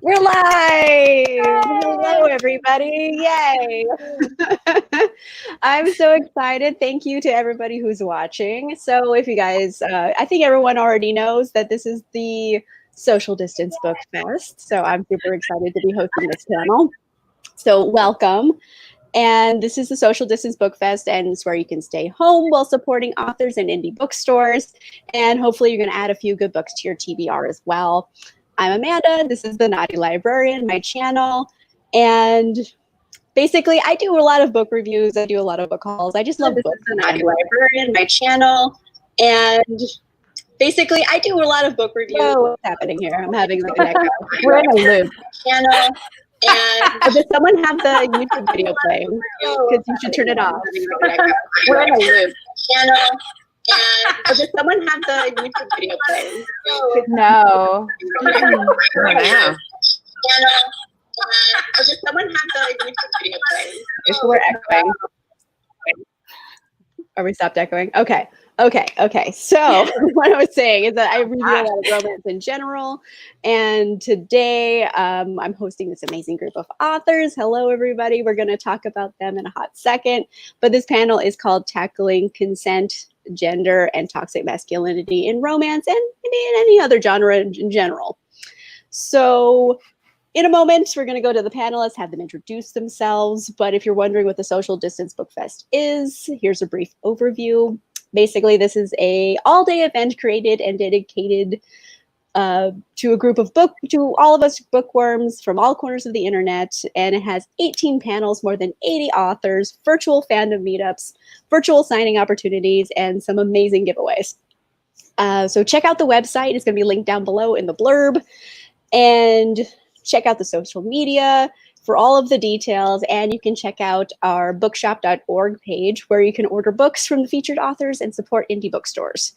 We're live! Hello, everybody. Yay! I'm so excited. Thank you to everybody who's watching. So if you guys, I think everyone already knows that this is the Social Distance Book Fest. So I'm super excited to be hosting this panel. So welcome. And this is the Social Distance Book Fest, and it's where you can stay home while supporting authors and indie bookstores. And hopefully you're going to add a few good books to your TBR as well. I'm Amanda. This is the Naughty Librarian, my channel. And basically, I do a lot of book reviews. I do a lot of book hauls. I just love books. The Naughty Librarian, my channel. And basically, I do a lot of book reviews. Whoa, what's happening here? I'm having like an echo. We're in a loop. Channel. And does someone have the YouTube video playing? Because you should turn it off. We're in a loop. Channel. And does someone have the YouTube video playing? No. Channel. Does someone have the YouTube video playing? We're echoing. Are we stopped echoing? Okay. So what I was saying is that I review a lot of romance in general. And today I'm hosting this amazing group of authors. Hello, everybody. We're going to talk about them in a hot second. But this panel is called Tackling Consent, Gender, and Toxic Masculinity in Romance and in any other genre in general. So in a moment, we're going to go to the panelists, have them introduce themselves. But if you're wondering what the Social Distance Book Fest is, here's a brief overview. Basically, this is a all-day event created and dedicated to a group of to all of us bookworms from all corners of the internet. And it has 18 panels, more than 80 authors, virtual fandom meetups, virtual signing opportunities, and some amazing giveaways. So check out the website. It's going to be linked down below in the blurb. And check out the social media for all of the details, and you can check out our bookshop.org page where you can order books from the featured authors and support indie bookstores.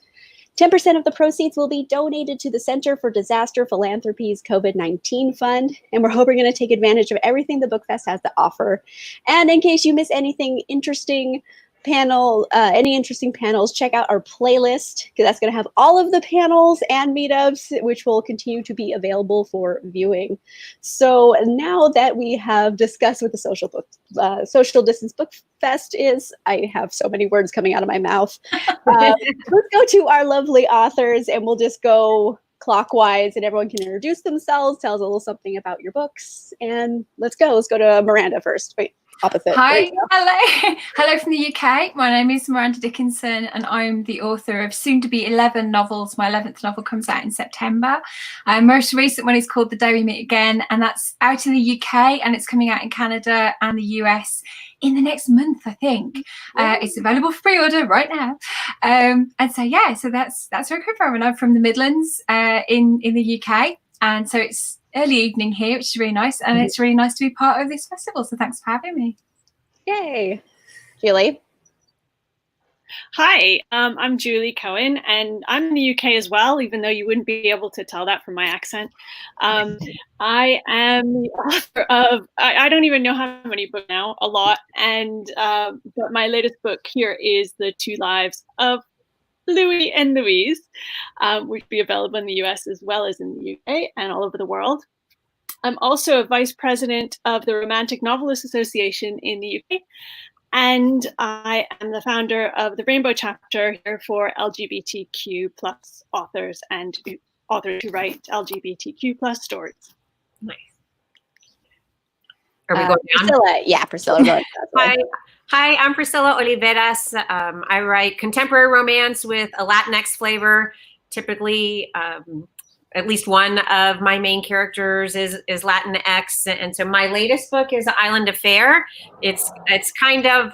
10% of the proceeds will be donated to the Center for Disaster Philanthropy's COVID-19 fund, and we're hoping we're going to take advantage of everything the Book Fest has to offer. And in case you miss anything interesting, any interesting panels, check out our playlist, because that's going to have all of the panels and meetups, which will continue to be available for viewing. So now that we have discussed what the Social Distance Book Fest is, I have so many words coming out of my mouth. Let's go to our lovely authors, and we'll just go clockwise, and everyone can introduce themselves, tell us a little something about your books, and let's go. Let's go to Miranda first. Wait. Opposite. Hi, hello from the UK. My name is Miranda Dickinson, and I'm the author of soon-to-be 11 novels. My 11th novel comes out in September. Most recent one is called The Day We Meet Again, and that's out in the UK, and it's coming out in Canada and the US in the next month, I think. It's available for pre-order right now. And so that's where I come from, and I'm from the Midlands in the UK, and so it's early evening here, which is really nice, and it's really nice to be part of this festival, so thanks for having me. Yay. Julie? Hi, I'm Julie Cohen, and I'm in the UK as well, even though you wouldn't be able to tell that from my accent. I am the author of, I don't even know how many books now, a lot, and but my latest book here is The Two Lives of Louis and Louise, which will be available in the US as well as in the UK and all over the world. I'm also a vice president of the Romantic Novelists Association in the UK, and I am the founder of the Rainbow chapter here for LGBTQ plus authors and authors who write LGBTQ plus stories. Nice. Are we going down? Priscilla. Yeah, Priscilla. Hi, I'm Priscilla Oliveras. I write contemporary romance with a Latinx flavor. Typically, at least one of my main characters is Latinx, and so my latest book is Island Affair. It's kind of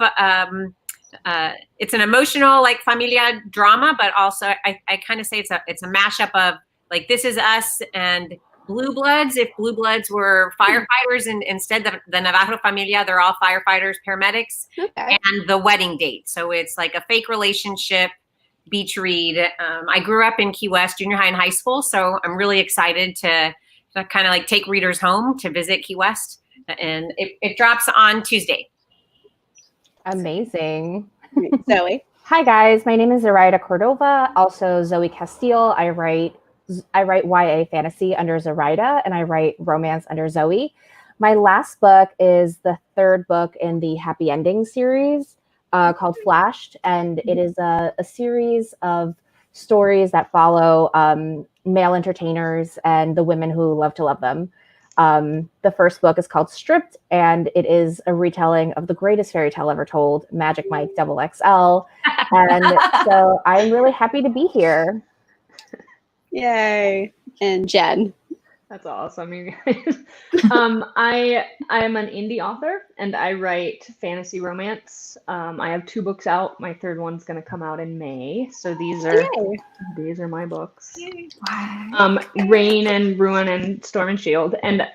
it's an emotional, like, familia drama, but also I kind of say it's a mashup of like This Is Us and Blue Bloods. If Blue Bloods were firefighters, and instead the Navajo Familia, they're all firefighters, paramedics, and The Wedding Date. So it's like a fake relationship beach read. I grew up in Key West, junior high and high school, so I'm really excited to kind of like take readers home to visit Key West, and it drops on Tuesday. Amazing. Zoe. Hi guys, my name is Zoraida Cordova, also Zoe Castile. I write YA fantasy under Zoraida, and I write romance under Zoe. My last book is the third book in the Happy Ending series called Flashed, and it is a series of stories that follow male entertainers and the women who love to love them. The first book is called Stripped, and it is a retelling of the greatest fairy tale ever told, Magic Mike XXL. And so I'm really happy to be here. Yay. And Jen. That's awesome, you guys. I am an indie author, and I write fantasy romance. I have 2 books out. My third one's going to come out in May. So these are my books. Rain and Ruin and Storm and Shield. And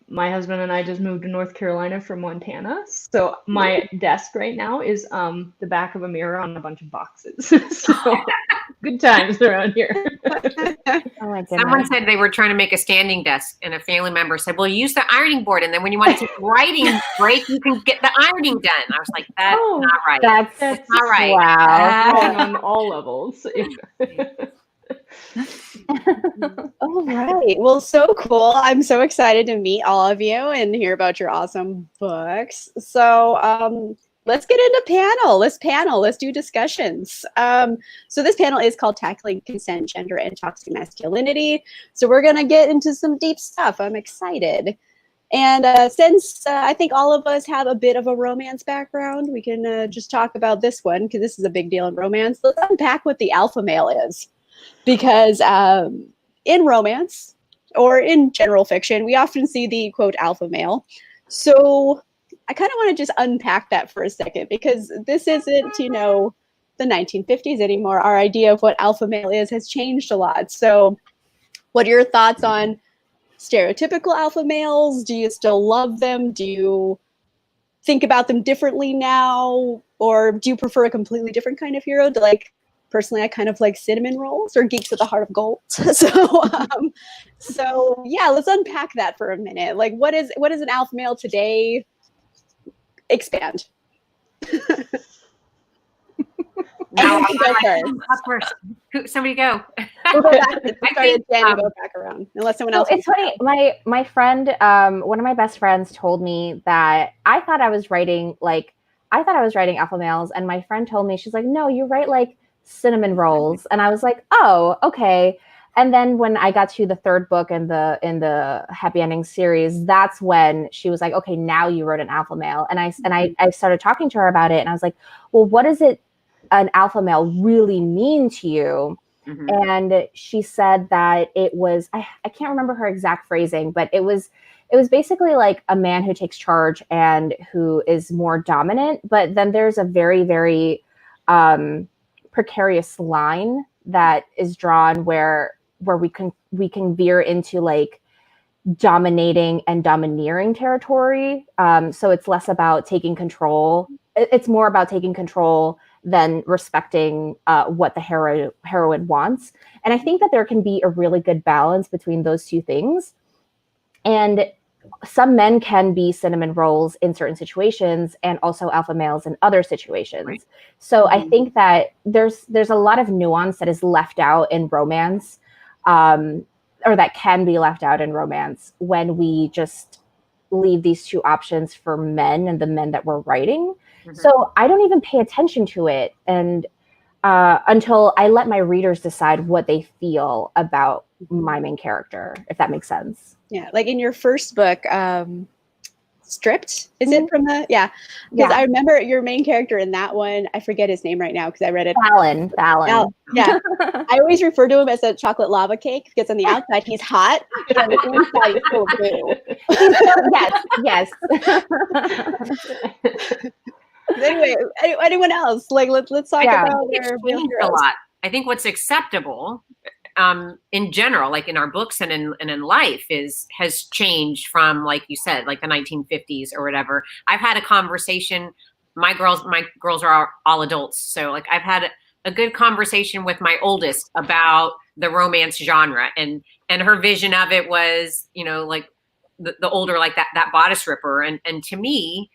my husband and I just moved to North Carolina from Montana. So my desk right now is the back of a mirror on a bunch of boxes. So good times around here. Oh my goodness. Someone said they were trying to make a standing desk, and a family member said, well, use the ironing board, and then when you want to take a writing break, you can get the ironing done. I was like, that's not right. That's not right. Wow. On all levels. All right. Well, so cool. I'm so excited to meet all of you and hear about your awesome books. So let's get into panel. Let's do discussions. So this panel is called Tackling Consent, Gender, and Toxic Masculinity. So we're going to get into some deep stuff. I'm excited. And since I think all of us have a bit of a romance background, we can just talk about this one because this is a big deal in romance. Let's unpack what the alpha male is. Because in romance or in general fiction, we often see the quote alpha male. So I kind of want to just unpack that for a second because this isn't, the 1950s anymore. Our idea of what alpha male is has changed a lot. So what are your thoughts on stereotypical alpha males? Do you still love them? Do you think about them differently now? Or do you prefer a completely different kind of hero? Personally, I kind of like cinnamon rolls or geeks with the heart of gold. So yeah, let's unpack that for a minute. Like, what is an alpha male today? Expand. Now, Go first. Somebody go. We'll go back. Go back around. Unless someone else. It's funny. My friend, one of my best friends, told me that I thought I was writing alpha males, and my friend told me, she's like, no, you write like cinnamon rolls. And I was like, oh, okay. And then when I got to the third book in the Happy Ending series, that's when she was like, okay, now you wrote an alpha male. And I started talking to her about it, and I was like, well, what does an alpha male really mean to you? Mm-hmm. And she said that it was, I can't remember her exact phrasing, but it was basically like a man who takes charge and who is more dominant. But then there's a very, very precarious line that is drawn where we can veer into like dominating and domineering territory. So it's less about taking control. It's more about taking control than respecting what the heroine wants. And I think that there can be a really good balance between those two things. And some men can be cinnamon rolls in certain situations and also alpha males in other situations. Right. So I think that there's a lot of nuance that is left out in romance, or that can be left out in romance when we just leave these two options for men and the men that we're writing. Mm-hmm. So I don't even pay attention to it and until I let my readers decide what they feel about my main character, if that makes sense. Yeah, like in your first book, Stripped, is it from the, yeah. Because I remember your main character in that one, I forget his name right now because I read it. Fallon. Yeah. I always refer to him as a chocolate lava cake because on the outside he's hot, and on the inside he's so blue. Yes. Anyway, anyone else? Like, let's talk about their a lot. I think what's acceptable in general, like in our books and in life, has changed from, like you said, like the 1950s or whatever. I've had a conversation. My girls are all adults, so like I've had a good conversation with my oldest about the romance genre, and her vision of it was, like the older, like that bodice ripper, and to me,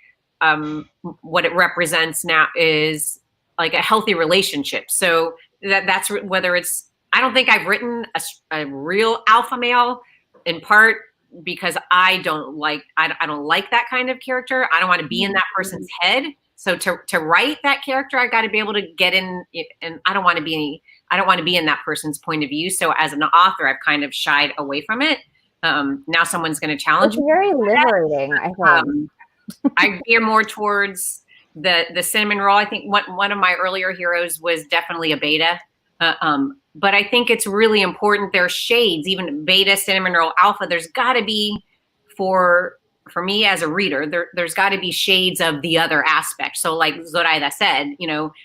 what it represents now is like a healthy relationship. So that's whether it's I don't think I've written a real alpha male, in part because I don't like that kind of character. I don't want to be in that person's head. So to write that character, I got to be able to get in, and I don't want to be in that person's point of view. So as an author, I've kind of shied away from it. Now someone's going to challenge It's very liberating, I think. I veer more towards the cinnamon roll. I think one of my earlier heroes was definitely a beta. But I think it's really important. There's shades, even beta, cinnamon roll, alpha. There's got to be, for me as a reader, there's got to be shades of the other aspect. So like Zoraida said,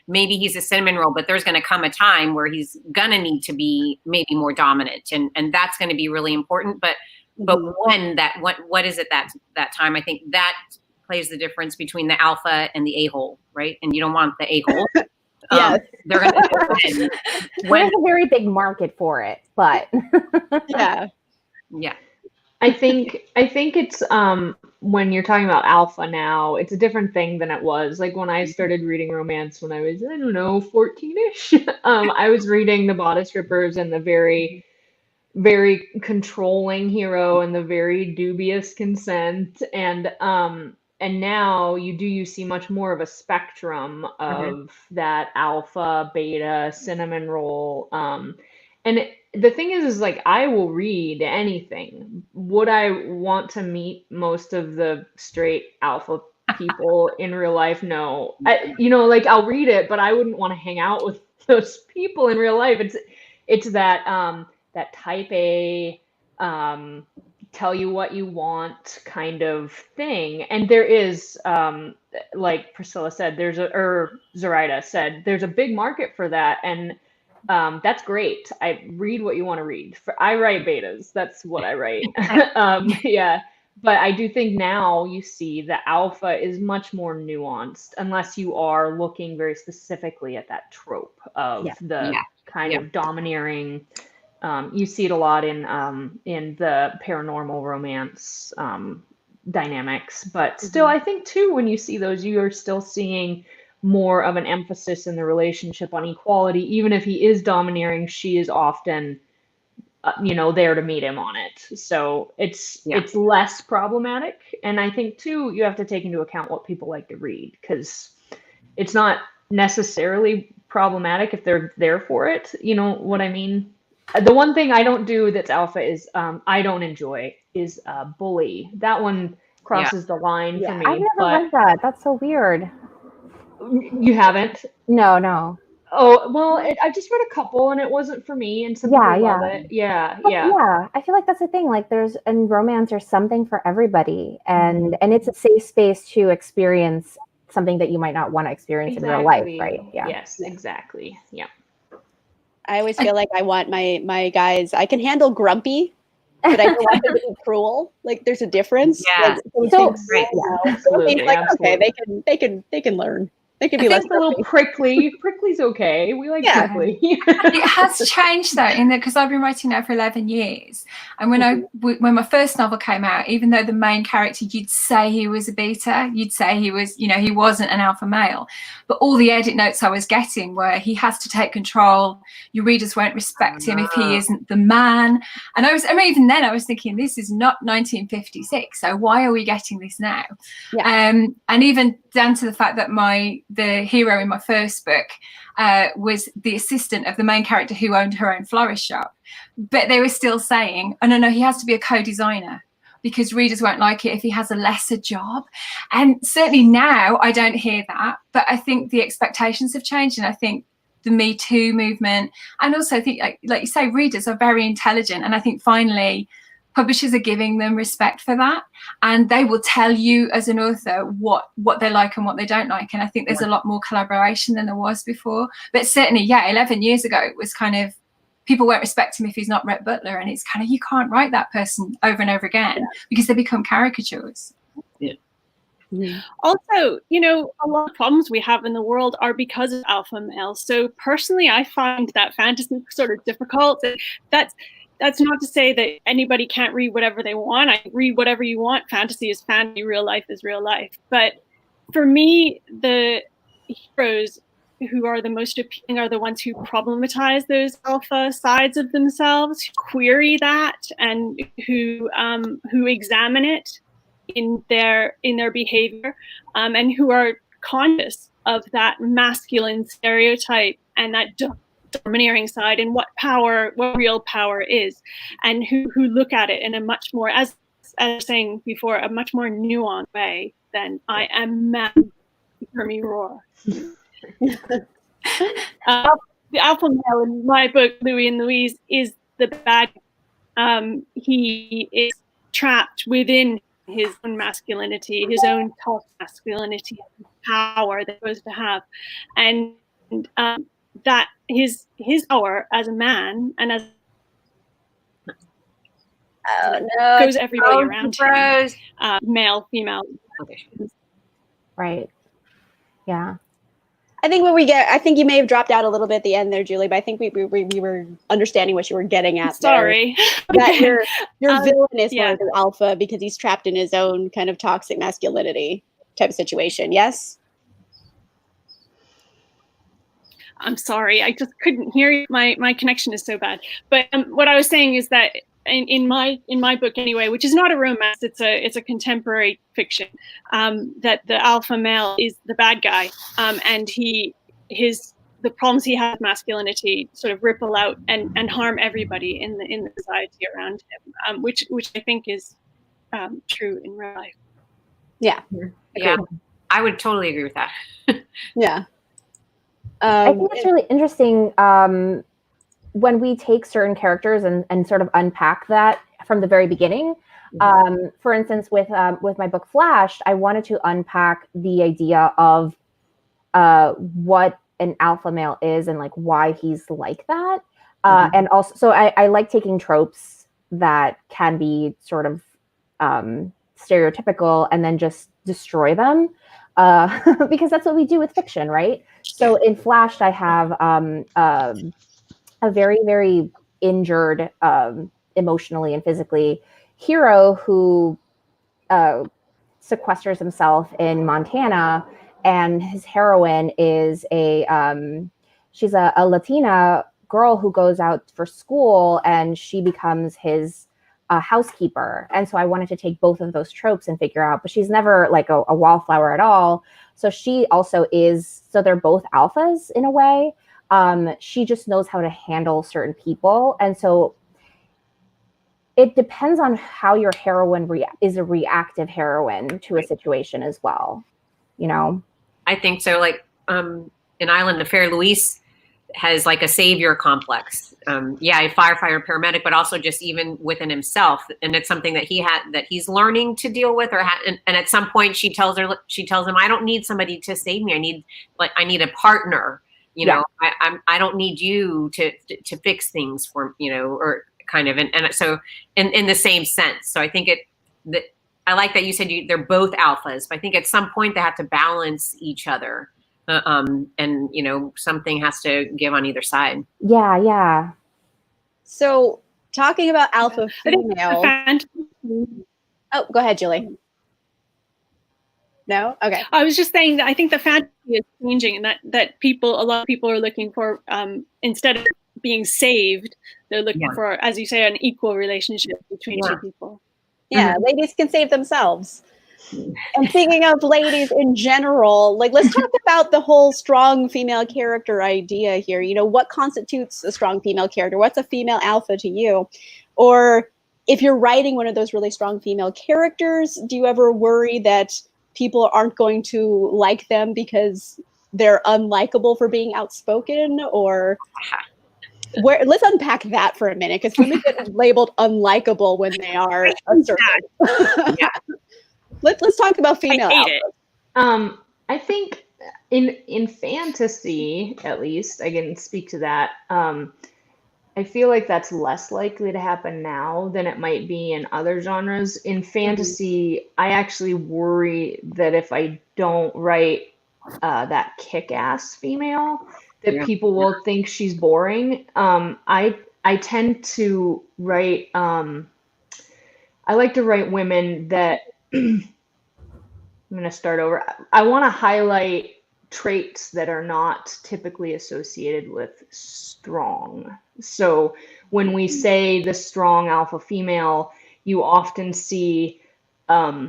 maybe he's a cinnamon roll, but there's going to come a time where he's going to need to be maybe more dominant. And that's going to be really important. But what is it that time? I think that plays the difference between the alpha and the a-hole, right? And you don't want the a-hole. Yes. They're going to There's a very big market for it, but Yeah. I think it's when you're talking about alpha now, it's a different thing than it was. Like when I started reading romance when I was, 14-ish. I was reading the bodice strippers and the very, very controlling hero and the very dubious consent. And now you see much more of a spectrum of that alpha, beta, cinnamon roll. The thing is like, I will read anything. Would I want to meet most of the straight alpha people in real life? No. I'll read it, but I wouldn't want to hang out with those people in real life. It's that type A, tell you what you want kind of thing. And there is, like Priscilla said, Zoraida said, there's a big market for that. And that's great. I read what you want to read. I write betas. That's what I write. Yeah. But I do think now you see the alpha is much more nuanced, unless you are looking very specifically at that trope of of domineering. You see it a lot in the paranormal romance dynamics, but still, I think too, when you see those, you are still seeing more of an emphasis in the relationship on equality. Even if he is domineering, she is often, there to meet him on it. So it's less problematic. And I think too, you have to take into account what people like to read, because it's not necessarily problematic if they're there for it. You know what I mean? The one thing I don't do that's alpha is I don't enjoy is bully. That one crosses the line for me. I've never read that. That's so weird. You haven't? No. Oh, well, I just read a couple and it wasn't for me, and some people love it. Yeah. I feel like that's the thing. Like in romance, there's something for everybody, and it's a safe space to experience something that you might not want to experience in real life, right? Yeah. Yes, exactly. Yeah. I always feel like I want my guys, I can handle grumpy, but I don't want them to be cruel. Like there's a difference. Yeah. Absolutely. Like, okay, they can learn. They can be less a little prickly. Prickly's okay. We like prickly. It has changed though, because I've been writing now for 11 years. And when my first novel came out, even though the main character, you'd say he was a beta, you'd say he was, he wasn't an alpha male. But all the edit notes I was getting were, he has to take control. Your readers won't respect him if he isn't the man. And even then I was thinking, this is not 1956. So why are we getting this now? Yeah. And even down to the fact that the hero in my first book was the assistant of the main character who owned her own florist shop. But they were still saying, oh, no, he has to be a co-designer because readers won't like it if he has a lesser job. And certainly now I don't hear that, but I think the expectations have changed. And I think the Me Too movement, and also I think, like you say, readers are very intelligent. And I think finally publishers are giving them respect for that, and they will tell you as an author what they like and what they don't like. And I think there's a lot more collaboration than there was before. But certainly, 11 years ago, it was kind of, people won't respect him if he's not Rhett Butler, and it's kind of, you can't write that person over and over again because they become caricatures. Also, a lot of problems we have in the world are because of alpha males. So personally, I find that fantasy sort of difficult. That's not to say that anybody can't read whatever they want. I read whatever you want. Fantasy is fantasy. Real life is real life. But for me, the heroes who are the most appealing are the ones who problematize those alpha sides of themselves, who query that, and who examine it in their behavior, and who are conscious of that masculine stereotype and that domineering side, and what real power is, and who look at it in a much more, as I was saying before, a much more nuanced way than I am man, hear me roar. The alpha male in my book, Louis and Louise, is the bad. He is trapped within his own masculinity, his own tough masculinity, power that he was to have, and that his power as a man and as goes everybody around him, male, female. Right. Yeah. I think I think you may have dropped out a little bit at the end there, Julie, but I think we were understanding what you were getting at. Sorry. That your villain is more of the alpha because he's trapped in his own kind of toxic masculinity type of situation. Yes? I'm sorry, I just couldn't hear you. My connection is so bad. But what I was saying is that in my book anyway, which is not a romance, it's a contemporary fiction, that the alpha male is the bad guy, and the problems he has with masculinity sort of ripple out and harm everybody in the society around him, which I think is true in real life. Yeah. Yeah, I would totally agree with that. Yeah. I think it's really interesting when we take certain characters and sort of unpack that from the very beginning. For instance, with my book Flashed, I wanted to unpack the idea of what an alpha male is and like why he's like that. And also, so I like taking tropes that can be sort of stereotypical and then just destroy them. Because that's what we do with fiction, right? So in Flashed, I have a very, very injured emotionally and physically hero who sequesters himself in Montana, and his heroine is she's a Latina girl who goes out for school, and she becomes his housekeeper. And so I wanted to take both of those tropes and figure out, but she's never like a wallflower at all. So she also so they're both alphas in a way. She just knows how to handle certain people. And so it depends on how your heroine is a reactive heroine to a situation as well. You know? I think so. Like in Island Affair, Luis has like a savior complex. A firefighter, paramedic, but also just even within himself. And it's something that he's learning to deal with, and at some point she tells him, I don't need somebody to save me. I need a partner, you know, I don't need you to fix things for, you know, or kind of, and so in the same sense. So I think I like that you said they're both alphas, but I think at some point they have to balance each other. And you know, something has to give on either side. Yeah. So talking about alpha female. Oh, go ahead, Julie. No? Okay. I was just saying that I think the fantasy is changing, and that a lot of people are looking for, instead of being saved, they're looking for, as you say, an equal relationship between two people. Yeah, ladies can save themselves. And speaking of ladies in general, like let's talk about the whole strong female character idea here. You know, what constitutes a strong female character? What's a female alpha to you? Or if you're writing one of those really strong female characters, do you ever worry that people aren't going to like them because they're unlikable for being outspoken? Or let's unpack that for a minute, because women get labeled unlikable when they are assertive. Let's talk about female alphas. I think in fantasy, at least, I can speak to that. I feel like that's less likely to happen now than it might be in other genres. In fantasy, I actually worry that if I don't write that kick-ass female, that people will think she's boring. I tend to write. I like to write women that. I'm going to start over. I want to highlight traits that are not typically associated with strong. So when we say the strong alpha female, you often see a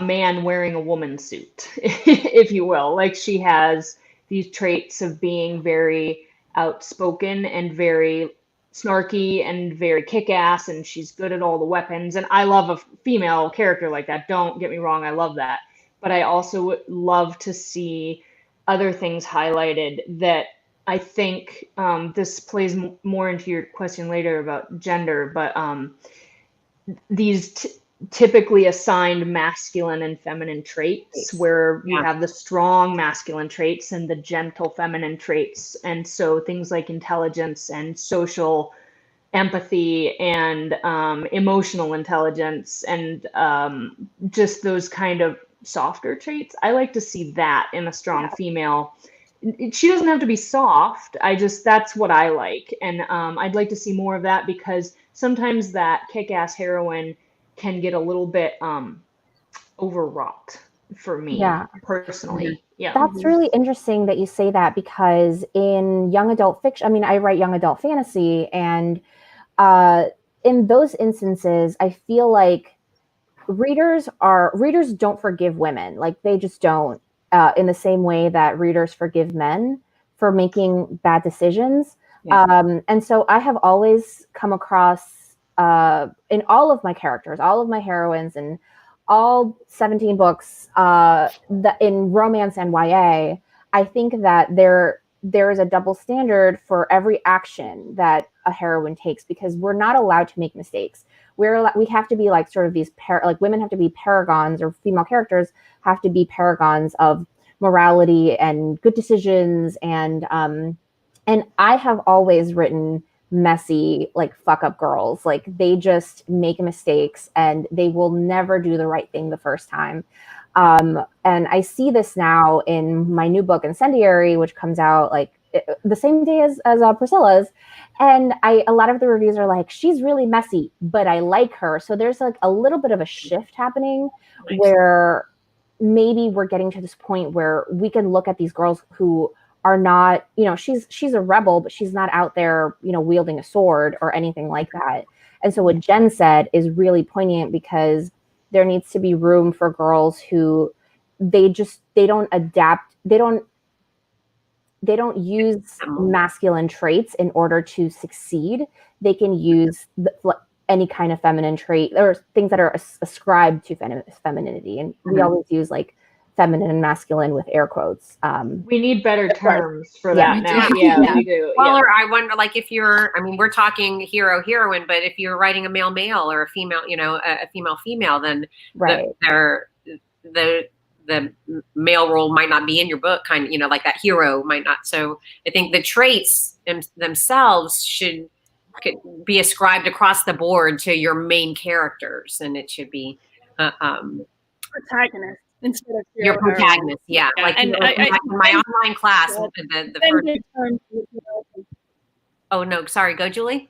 man wearing a woman's suit, if you will. Like, she has these traits of being very outspoken and very snarky and very kick-ass, and she's good at all the weapons. And I love a female character like that. Don't get me wrong, I love that. But I also would love to see other things highlighted that I think this plays more into your question later about gender, but these typically assigned masculine and feminine traits, where you have the strong masculine traits and the gentle feminine traits. And so things like intelligence and social empathy and emotional intelligence and just those kind of softer traits. I like to see that in a strong female. She doesn't have to be soft. That's what I like. And I'd like to see more of that, because sometimes that kick-ass heroine can get a little bit overwrought for me personally. Yeah. That's really interesting that you say that, because in young adult fiction, I mean, I write young adult fantasy, and in those instances, I feel like readers don't forgive women. Like, they just don't, in the same way that readers forgive men for making bad decisions. And so I have always come across in all of my characters, all of my heroines, and all 17 books in romance and YA, I think that there is a double standard for every action that a heroine takes, because we're not allowed to make mistakes. We have to be like sort of these like women have to be paragons, or female characters have to be paragons of morality and good decisions. And I have always written messy, like, fuck up girls. Like, they just make mistakes and they will never do the right thing the first time. And I see this now in my new book, Incendiary, which comes out like the same day as Priscilla's. And a lot of the reviews are like, she's really messy, but I like her. So there's like a little bit of a shift happening where maybe we're getting to this point where we can look at these girls who are not, she's a rebel, but she's not out there, wielding a sword or anything like that. And so what Jen said is really poignant, because there needs to be room for girls who they don't adapt. They don't use masculine traits in order to succeed. They can use any kind of feminine trait or things that are ascribed to femininity. And we always use like feminine and masculine with air quotes. We need better terms for that now. Yeah, we do. Well, or I wonder, like, if we're talking hero, heroine, but if you're writing a male, or a female, a female, then the male role might not be in your book, kind of, like that hero might not. So I think the traits themselves could be ascribed across the board to your main characters, and it should be protagonist instead of your protagonist. Yeah. Like in my online class, the first. Oh no, sorry. Go, Julie.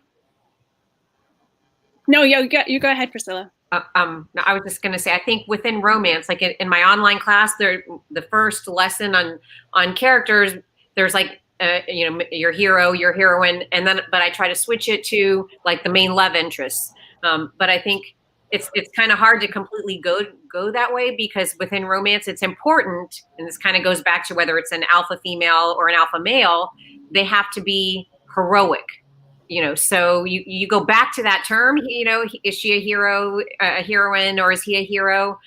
No, you go ahead, Priscilla. No, I was just going to say, I think within romance, like in my online class, the first lesson on characters, there's like, your hero, your heroine, but I try to switch it to like the main love interests. But I think it's kind of hard to completely go that way, because within romance, it's important, and this kind of goes back to whether it's an alpha female or an alpha male, they have to be heroic. So you go back to that term, is she a hero, a heroine, or is he a hero?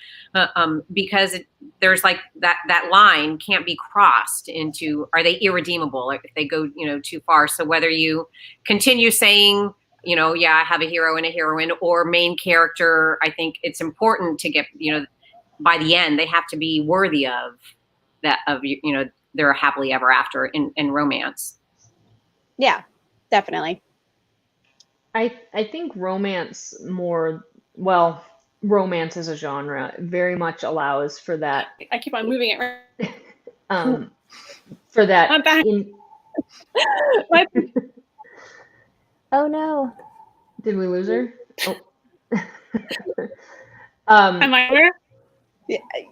Because there's like that line can't be crossed into, are they irredeemable if they go, too far? So whether you continue saying, I have a hero and a heroine, or main character, I think it's important to get, by the end, they have to be worthy of that, their happily ever after in romance. Yeah, definitely. I think romance romance as a genre very much allows for that. I keep on moving it right. For that. I'm back. Oh no. Did we lose her? Oh. Am I there?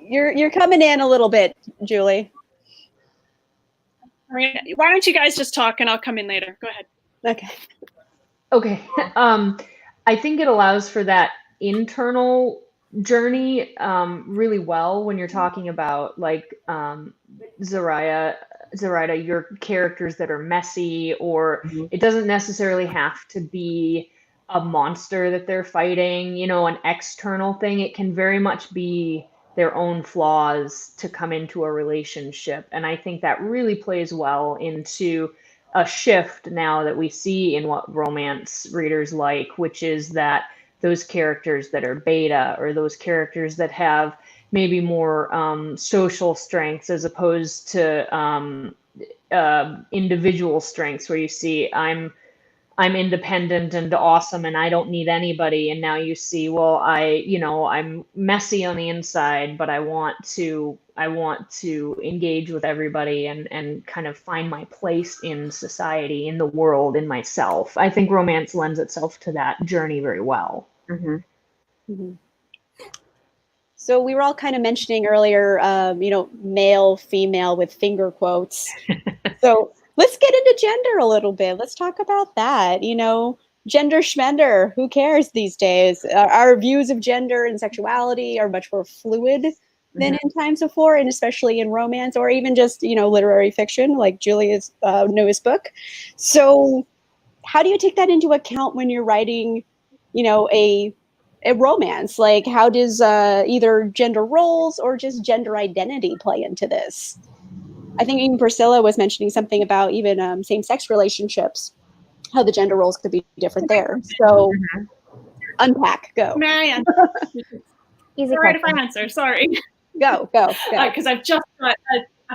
You're coming in a little bit, Julie. Why don't you guys just talk and I'll come in later? Go ahead. Okay. Okay. I think it allows for that internal journey really well when you're talking about like Zoraida, your characters that are messy, or it doesn't necessarily have to be a monster that they're fighting, an external thing. It can very much be their own flaws to come into a relationship. And I think that really plays well into a shift now that we see in what romance readers like, which is that those characters that are beta, or those characters that have maybe more social strengths as opposed to individual strengths, where you see I'm independent and awesome and I don't need anybody. And now you see, well, I'm messy on the inside, but I want to engage with everybody and kind of find my place in society, in the world, in myself. I think romance lends itself to that journey very well. So we were all kind of mentioning earlier, male, female with finger quotes. So let's get into gender a little bit. Let's talk about that. Gender schmender, who cares these days? Our views of gender and sexuality are much more fluid than in times before, and especially in romance or even just, literary fiction like Julia's newest book. So how do you take that into account when you're writing, a romance? Like, how does either gender roles or just gender identity play into this? I think even Priscilla was mentioning something about even same-sex relationships, how the gender roles could be different there. So unpack, go. Marianne. Easy Sorry if question. I answer, sorry. Go. Because I've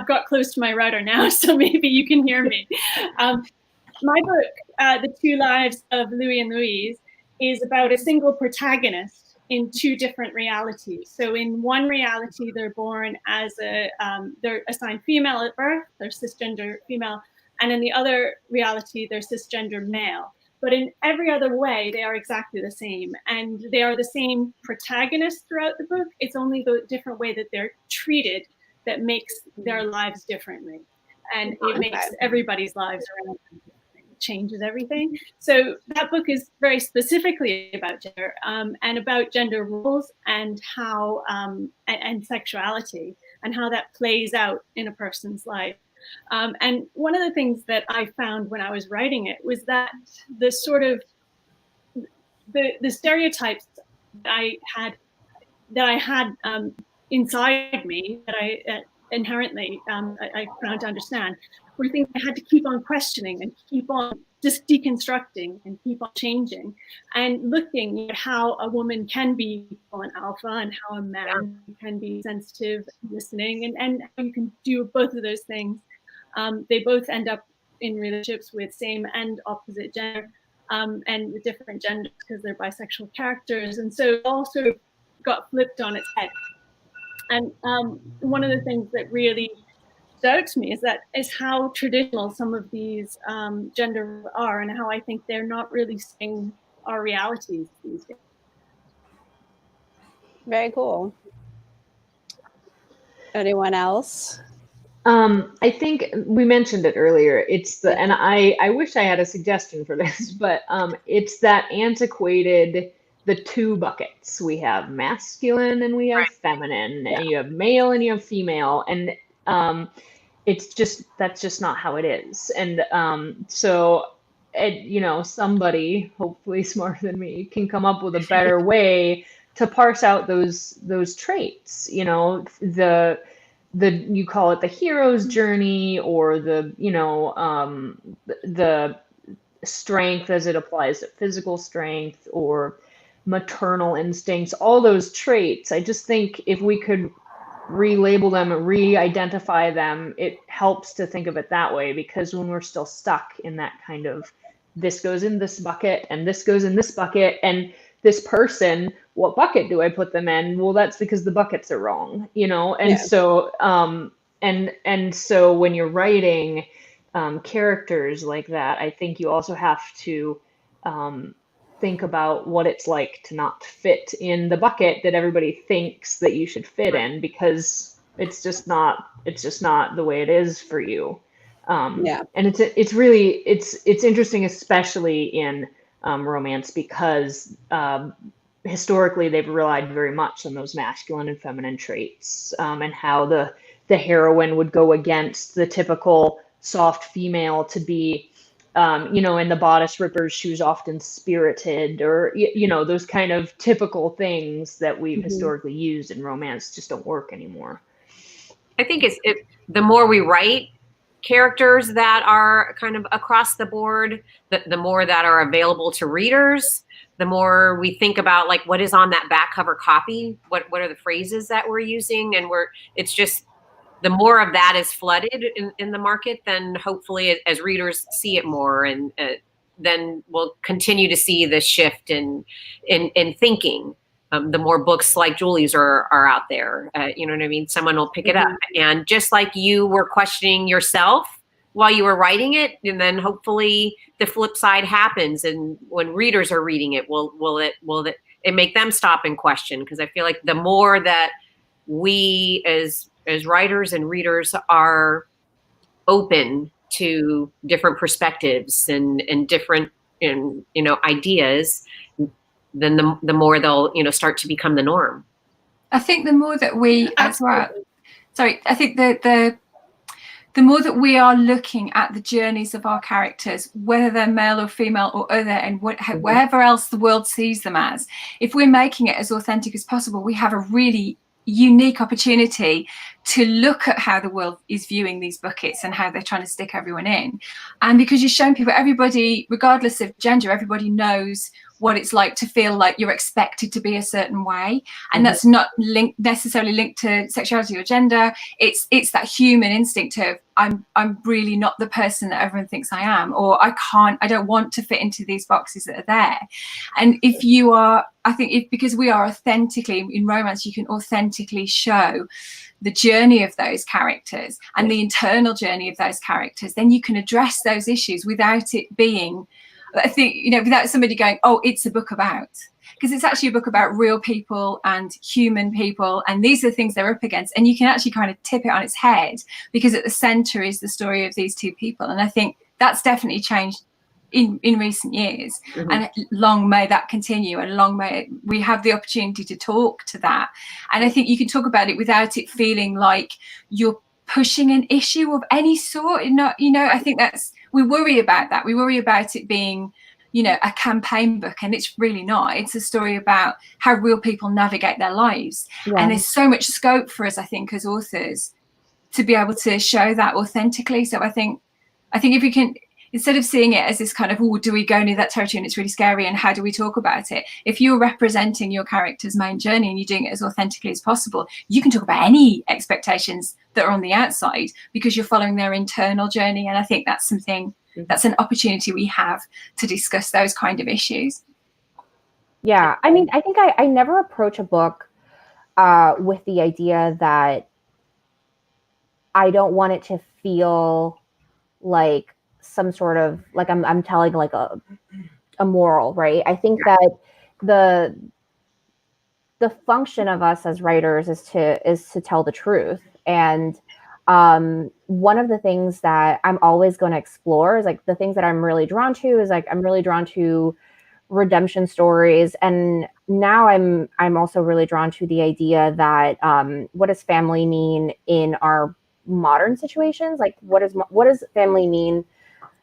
got close to my router now, so maybe you can hear me. My book, The Two Lives of Louis and Louise, is about a single protagonist in two different realities. So in one reality, they're born as they're assigned female at birth, they're cisgender female, and in the other reality, they're cisgender male. But in every other way, they are exactly the same. And they are the same protagonists throughout the book. It's only the different way that they're treated that makes their lives differently. And it makes everybody's lives around them, changes everything. So that book is very specifically about gender and about gender roles and how and sexuality and how that plays out in a person's life. And one of the things that I found when I was writing it was that the sort of the stereotypes that I had inside me, that I inherently I found to understand, were things I had to keep on questioning and keep on just deconstructing and keep on changing and looking at how a woman can be an alpha and how a man can be sensitive, listening, and how you can do both of those things. They both end up in relationships with same and opposite gender and with different genders because they're bisexual characters. And so it all sort of got flipped on its head. And one of the things that really stood out to me is how traditional some of these gender are and how I think they're not really seeing our realities these days. Very cool. Anyone else? I think we mentioned it earlier. And I wish I had a suggestion for this, but it's that antiquated, the two buckets. We have masculine and we have feminine, and you have male and you have female, and that's just not how it is. And so somebody hopefully smarter than me can come up with a better way to parse out those traits. You call it the hero's journey, or the strength as it applies to physical strength or maternal instincts, all those traits. I just think if we could relabel them, re-identify them, it helps to think of it that way, because when we're still stuck in that kind of, this goes in this bucket and this goes in this bucket, and this person, what bucket do I put them in? Well, that's because the buckets are wrong, and so and so when you're writing characters like that, I think you also have to think about what it's like to not fit in the bucket that everybody thinks that you should fit in, because it's just not the way it is for you. And it's really interesting, especially in romance, because historically they've relied very much on those masculine and feminine traits, and how the heroine would go against the typical soft female to be, in the bodice rippers, she was often spirited, or, those kind of typical things that we've historically used in romance just don't work anymore. I think the more we write characters that are kind of across the board, the more that are available to readers, the more we think about like what is on that back cover copy, what are the phrases that we're using, and it's just the more of that is flooded in the market, then hopefully as readers see it more, and then we'll continue to see the shift in thinking. The more books like Julie's are out there, you know what I mean? Someone will pick it up. And just like you were questioning yourself while you were writing it, and then hopefully the flip side happens. And when readers are reading it, will it make them stop and question? Because I feel like the more that we as writers and readers are open to different perspectives and different, ideas, then the more they'll, start to become the norm. I think the more that we as well, I think the more that we are looking at the journeys of our characters, whether they're male or female or other, and wherever else the world sees them as, if we're making it as authentic as possible, we have a really unique opportunity to look at how the world is viewing these buckets and how they're trying to stick everyone in. And because you're showing people, everybody, regardless of gender, everybody knows what it's like to feel like you're expected to be a certain way, and that's not necessarily linked to sexuality or gender. It's that human instinct of I'm really not the person that everyone thinks I am, or I don't want to fit into these boxes that are there. And if you are, I think because we are authentically in romance, you can authentically show the journey of those characters and the internal journey of those characters, then you can address those issues without it being, I think, without somebody going, oh, it's a book about, because it's actually a book about real people and human people, and these are the things they're up against, and you can actually kind of tip it on its head, because at the center is the story of these two people. And I think that's definitely changed in recent years, and long may that continue, and long may we have the opportunity to talk to that. And I think you can talk about it without it feeling like you're pushing an issue of any sort. I think we worry about that. We worry about it being, a campaign book, and it's really not. It's a story about how real people navigate their lives. Yeah. And there's so much scope for us, I think, as authors, to be able to show that authentically. So I think if we can, instead of seeing it as this kind of, oh, do we go near that territory and it's really scary and how do we talk about it? If you're representing your character's main journey and you're doing it as authentically as possible, you can talk about any expectations that are on the outside because you're following their internal journey. And I think that's something, that's an opportunity we have to discuss those kind of issues. Yeah, I mean, I think I never approach a book with the idea that I don't want it to feel like some sort of, like I'm telling like a moral, right? I think that the function of us as writers is to tell the truth. And one of the things that I'm always going to explore is like the things that I'm really drawn to is like I'm really drawn to redemption stories, and now I'm also really drawn to the idea that what does family mean in our modern situations? Like what does family mean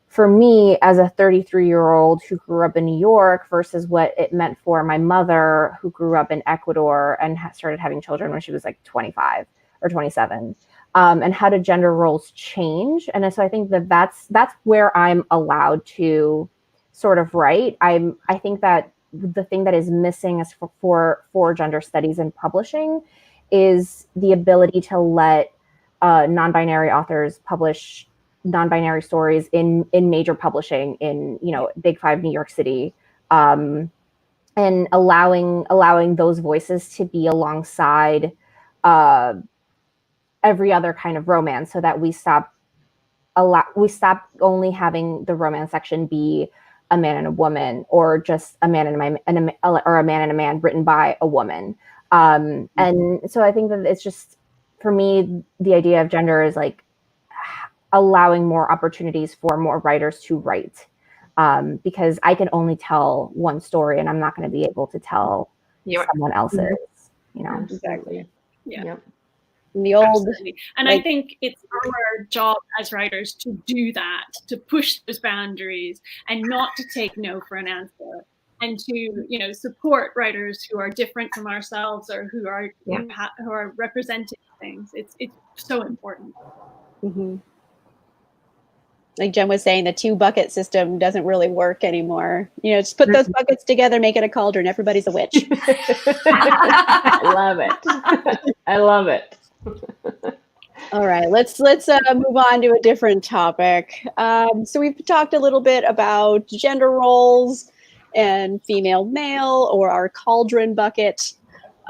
for me as a 33-year-old who grew up in New York versus what it meant for my mother who grew up in Ecuador and started having children when she was like 25 or 27. And how do gender roles change? And so I think that's where I'm allowed to sort of write. I think that the thing that is missing is for gender studies in publishing is the ability to let non-binary authors publish non-binary stories in major publishing in Big Five New York City, and allowing those voices to be alongside every other kind of romance, so that we stop only having the romance section be a man and a woman, or just a man and a man and a man written by a woman. And so I think that it's just, for me, the idea of gender is like, allowing more opportunities for more writers to write, because I can only tell one story and I'm not going to be able to tell someone else's, you know. Exactly. Yeah. Yep. The old, absolutely. And like- I think it's our job as writers to do that, to push those boundaries and not to take no for an answer, and to, you know, support writers who are different from ourselves or who are who are representing things. It's so important. mm-hmm. Like Jen was saying, the 2 bucket system doesn't really work anymore. You know, just put those buckets together, make it a cauldron. Everybody's a witch. I love it. I love it. All right, let's move on to a different topic. So we've talked a little bit about gender roles and female male, or our cauldron bucket.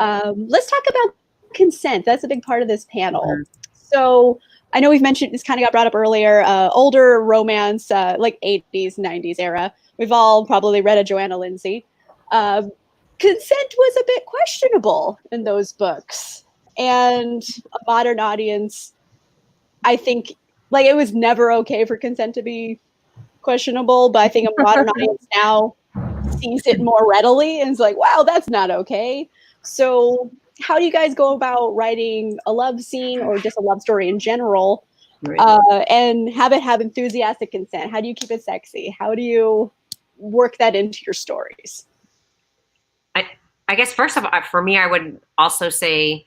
Let's talk about consent. That's a big part of this panel. Mhm. So I know we've mentioned, this kind of got brought up earlier, older romance, like 80s, 90s era. We've all probably read a Joanna Lindsay. Consent was a bit questionable in those books. And a modern audience, I think, like, it was never okay for consent to be questionable, but I think a modern audience now sees it more readily and is like, wow, that's not okay. So how do you guys go about writing a love scene or just a love story in general, and have it have enthusiastic consent? How do you keep it sexy? How do you work that into your stories? I guess first of all, for me, I would also say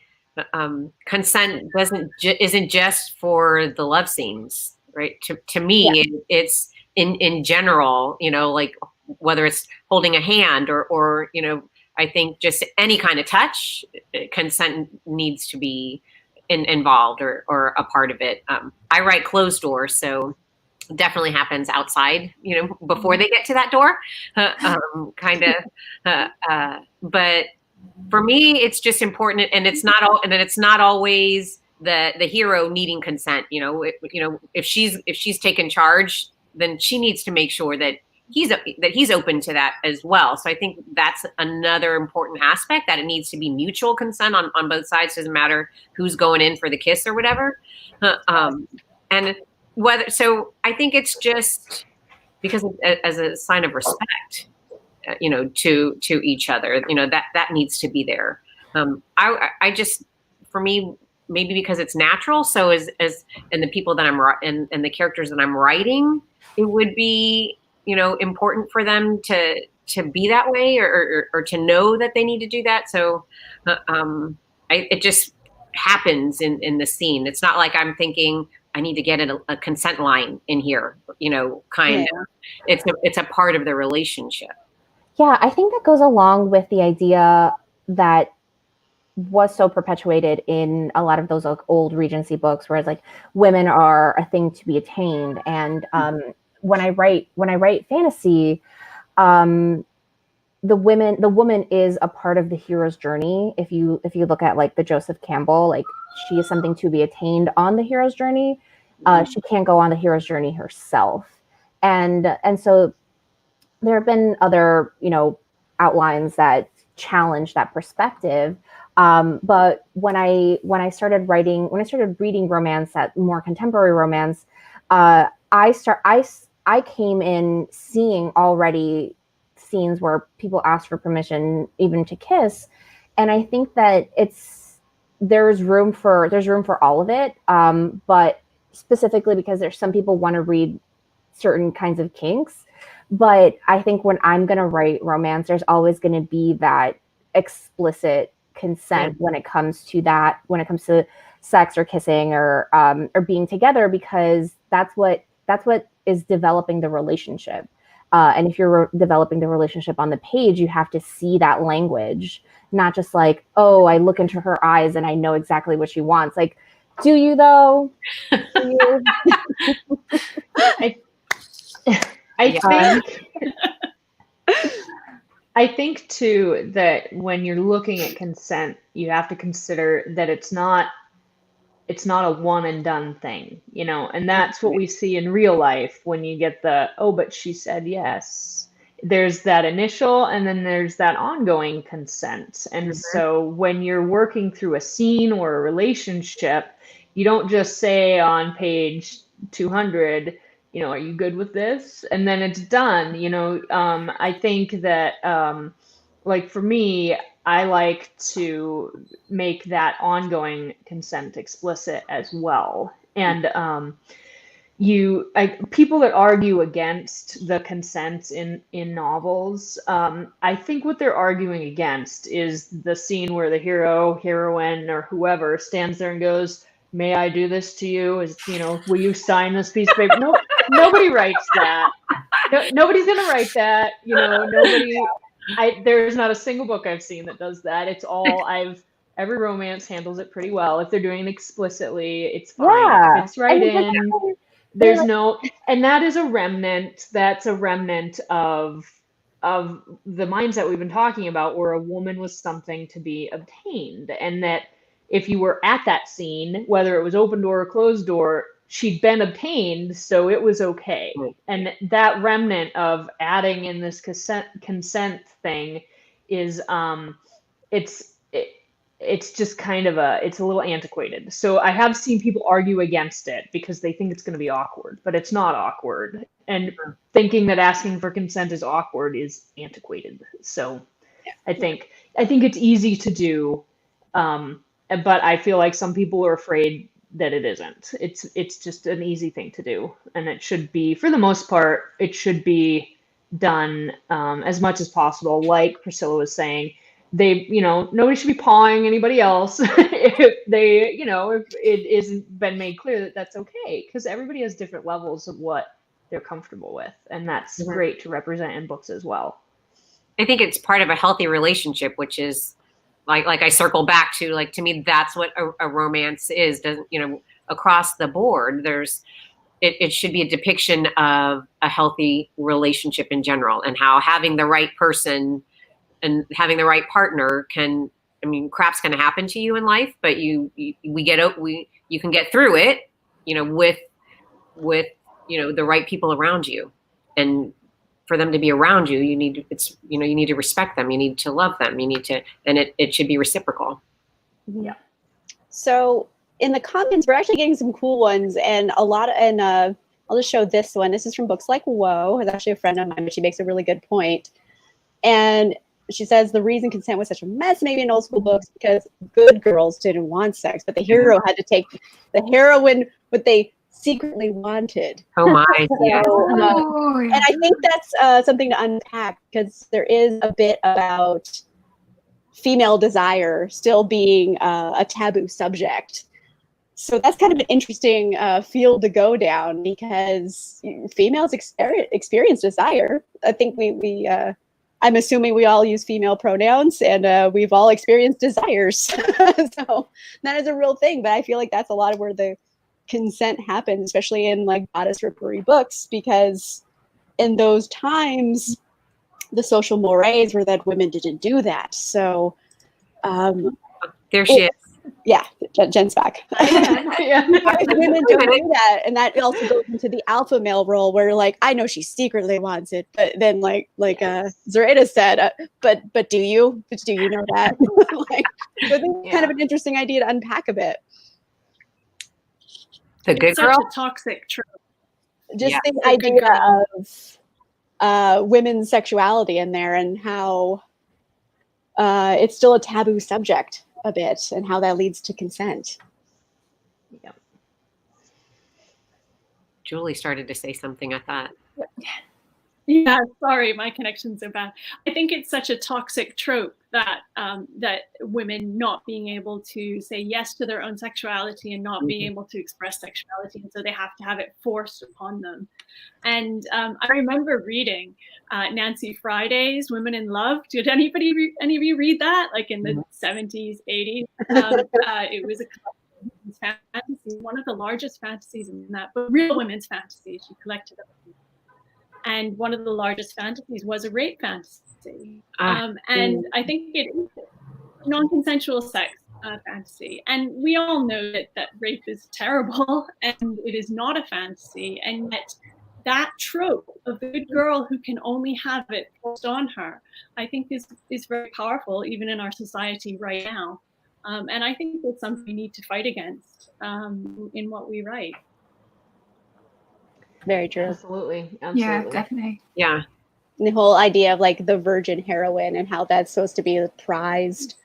consent isn't just for the love scenes, right? To me, it's in general, you know, like whether it's holding a hand or you know, I think just any kind of touch, consent needs to be involved or a part of it. I write closed doors, so definitely happens outside, you know, before they get to that door, but for me, it's just important, and it's not always the hero needing consent. You know, if she's taken charge, then she needs to make sure that he's open to that as well. So I think that's another important aspect, that it needs to be mutual consent on both sides. Doesn't matter who's going in for the kiss or whatever. And so I think it's just because as a sign of respect, you know, to each other, you know, that needs to be there. I just, for me, maybe because it's natural. So and the people that and the characters that I'm writing, it would be, you know, important for them to be that way or to know that they need to do that. So it just happens in the scene. It's not like I'm thinking I need to get a consent line in here, you know, kind of. It's a part of the relationship. Yeah, I think that goes along with the idea that was so perpetuated in a lot of those like old Regency books, whereas like women are a thing to be attained. And when I write fantasy, the woman is a part of the hero's journey. If you look at like the Joseph Campbell, like she is something to be attained on the hero's journey. She can't go on the hero's journey herself, and so there have been other, you know, outlines that challenge that perspective. But when I started reading romance, that more contemporary romance, I came in seeing already scenes where people ask for permission even to kiss, and I think that there's room for all of it, but specifically because there's some people want to read certain kinds of kinks. But I think when I'm going to write romance, there's always going to be that explicit consent when it comes to sex or kissing or being together, because that's what is developing the relationship. And if you're developing the relationship on the page, you have to see that language, not just like, oh, I look into her eyes and I know exactly what she wants. Like, do you though? Do you? I think too that when you're looking at consent, you have to consider that it's not a one and done thing, you know, and that's what we see in real life when you get but she said yes. There's that initial, and then there's that ongoing consent. And so when you're working through a scene or a relationship, you don't just say on page 200, are you good with this? And then it's done. I think that, like for me, I like to make that ongoing consent explicit as well. And people that argue against the consent in novels, I think what they're arguing against is the scene where the hero, heroine, or whoever stands there and goes, "May I do this to you? Will you sign this piece of paper?" No, nobody writes that. No, nobody's gonna write that. Nobody. There's not a single book I've seen that does that. It's all every romance handles it pretty well. If they're doing it explicitly, it's fine. Yeah. It fits right in. There's no, and that is a remnant. That's a remnant of the mindset we've been talking about, where a woman was something to be obtained, and that if you were at that scene, whether it was open door or closed door, she'd been obtained, so it was okay. And that remnant of adding in this consent thing is, it's just kind of it's a little antiquated. So I have seen people argue against it because they think it's going to be awkward, but it's not awkward. And thinking that asking for consent is awkward is antiquated. So I think it's easy to do, but I feel like some people are afraid that it isn't. It's just an easy thing to do, and it should be, for the most part, it should be done as much as possible. Like Priscilla was saying, nobody should be pawing anybody else if it isn't been made clear that that's okay, because everybody has different levels of what they're comfortable with, and that's great to represent in books as well. I think it's part of a healthy relationship, which is like I circle back to, like, to me, that's what a romance is. Across the board, it should be a depiction of a healthy relationship in general, and how having the right person and having the right partner crap's going to happen to you in life, but you can get through it, with the right people around you. And for them to be around you, you need to respect them. You need to love them. And it should be reciprocal. Yeah. So in the comments, we're actually getting some cool ones, and I'll just show this one. This is from Books Like Whoa. It's actually a friend of mine, but she makes a really good point. And she says the reason consent was such a mess maybe in old school books because good girls didn't want sex, but the hero had to take the heroine what they secretly wanted. Oh my! Yeah. And I think that's something to unpack, because there is a bit about female desire still being a taboo subject. So that's kind of an interesting field to go down, because females experience desire. I think I'm assuming we all use female pronouns, and we've all experienced desires. So that is a real thing. But I feel like that's a lot of where the consent happens, especially in like goddess rippery books, because in those times, the social mores were that women didn't do that. So there she is. Yeah, Jen's back. Yeah. Women don't do that, and that also goes into the alpha male role, where like I know she secretly wants it, but then like Zoraida said, but do you know that? So I think it's kind of an interesting idea to unpack a bit. The good girl, such a toxic trope. Just the idea of women's sexuality in there, and how it's still a taboo subject a bit, and how that leads to consent. Yeah. Julie started to say something, I thought. Yeah, sorry, my connection's so bad. I think it's such a toxic trope that that women not being able to say yes to their own sexuality and not being able to express sexuality, and so they have to have it forced upon them. And I remember reading Nancy Friday's Women in Love. Did any of you read that? Like in the 70s, 80s? It was a fantasy, one of the largest fantasies in that book, real women's fantasies. She collected them. And one of the largest fantasies was a rape fantasy. And I think it is non-consensual sex fantasy. And we all know that rape is terrible and it is not a fantasy. And yet that trope of the good girl who can only have it forced on her, I think is very powerful, even in our society right now. And I think it's something we need to fight against in what we write. Very true. Absolutely. Yeah, Absolutely. definitely. Yeah. And the whole idea of like the virgin heroine and how that's supposed to be prized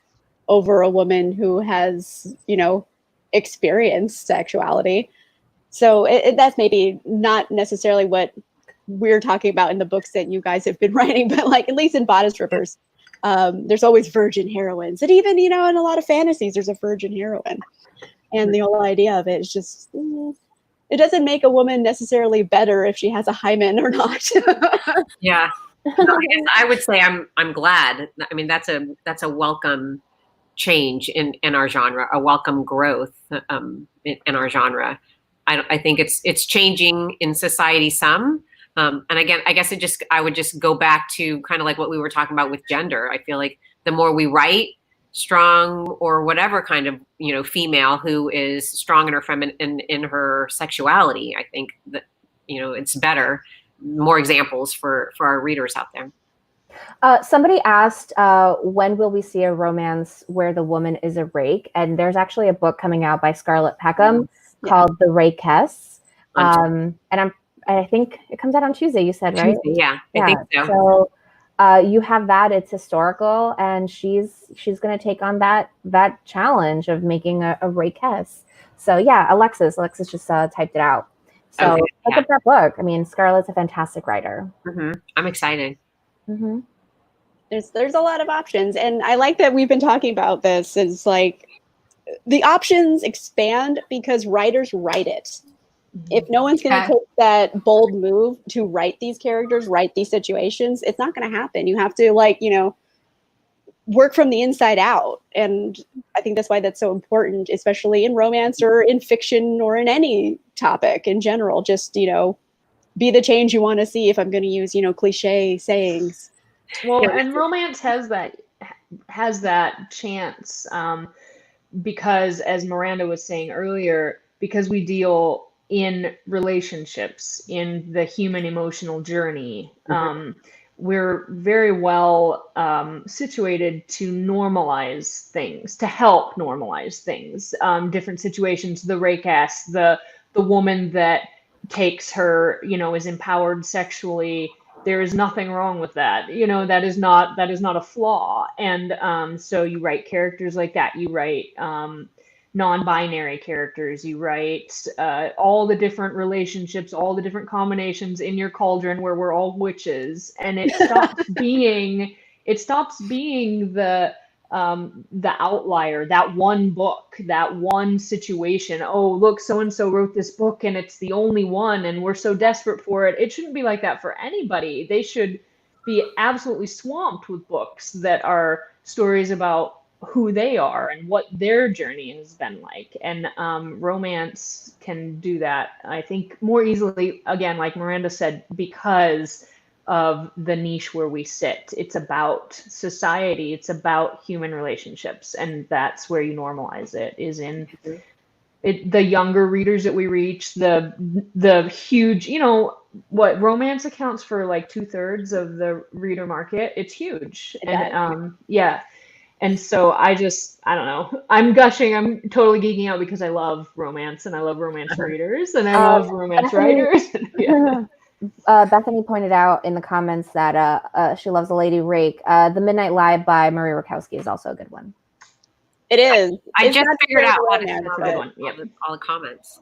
over a woman who has, you know, experienced sexuality. So that's maybe not necessarily what we're talking about in the books that you guys have been writing, but like at least in Bodice Rippers, there's always virgin heroines. And even, you know, in a lot of fantasies, there's a virgin heroine. And the whole idea of it is just, it doesn't make a woman necessarily better if she has a hymen or not. Yeah. So I guess I would say I'm glad. I mean, that's a welcome change in our genre, a welcome growth in our genre. I think it's changing in society some. And again, I guess I would just go back to kind of like what we were talking about with gender. I feel like the more we write strong or whatever kind of, you know, female who is strong in her feminine in her sexuality, I think that, you know, it's better. More examples for our readers out there. Somebody asked, when will we see a romance where the woman is a rake? And there's actually a book coming out by Scarlett Peckham called The Rakess. And I think it comes out on Tuesday, you said, right? Tuesday, yeah, I think so. So you have that, it's historical, and she's going to take on that challenge of making a rakess. So yeah, Alexis just typed it out. So look up that book. I mean, Scarlett's a fantastic writer. I'm excited. There's a lot of options, and I like that we've been talking about this. It's like the options expand because writers write it. If no one's going to take that bold move to write these characters, write these situations, it's not going to happen. You have to, like, you know, work from the inside out. And I think that's why that's so important, especially in romance or in fiction or in any topic in general. Just, you know, be the change you want to see, if I'm going to use, you know, cliche sayings. Well, and romance has that chance because, as Miranda was saying earlier, because we deal in relationships, in the human emotional journey, we're very well situated to normalize things, to help normalize things. Different situations, the rakess, the woman that takes her, you know, is empowered sexually. There is nothing wrong with that. You know, that is not a flaw. And so you write characters like that. You write non-binary characters. You write all the different relationships, all the different combinations in your cauldron where we're all witches, and it stops being the outlier, that one book, that one situation. Oh, look, so-and-so wrote this book and it's the only one and we're so desperate for it. It shouldn't be like that for anybody. They should be absolutely swamped with books that are stories about who they are and what their journey has been like. And romance can do that, I think, more easily, again, like Miranda said, because of the niche where we sit. It's about society. It's about human relationships. And that's where you normalize it, is in the younger readers that we reach, the huge, you know, what romance accounts for like 2/3 of the reader market. It's huge. And yeah. And so I don't know. I'm gushing. I'm totally geeking out because I love romance and I love romance readers and I love romance writers. Bethany pointed out in the comments that she loves The Lady Rake. The Midnight Lie by Marie Rakowski is also a good one. It is. I just figured out what all the comments.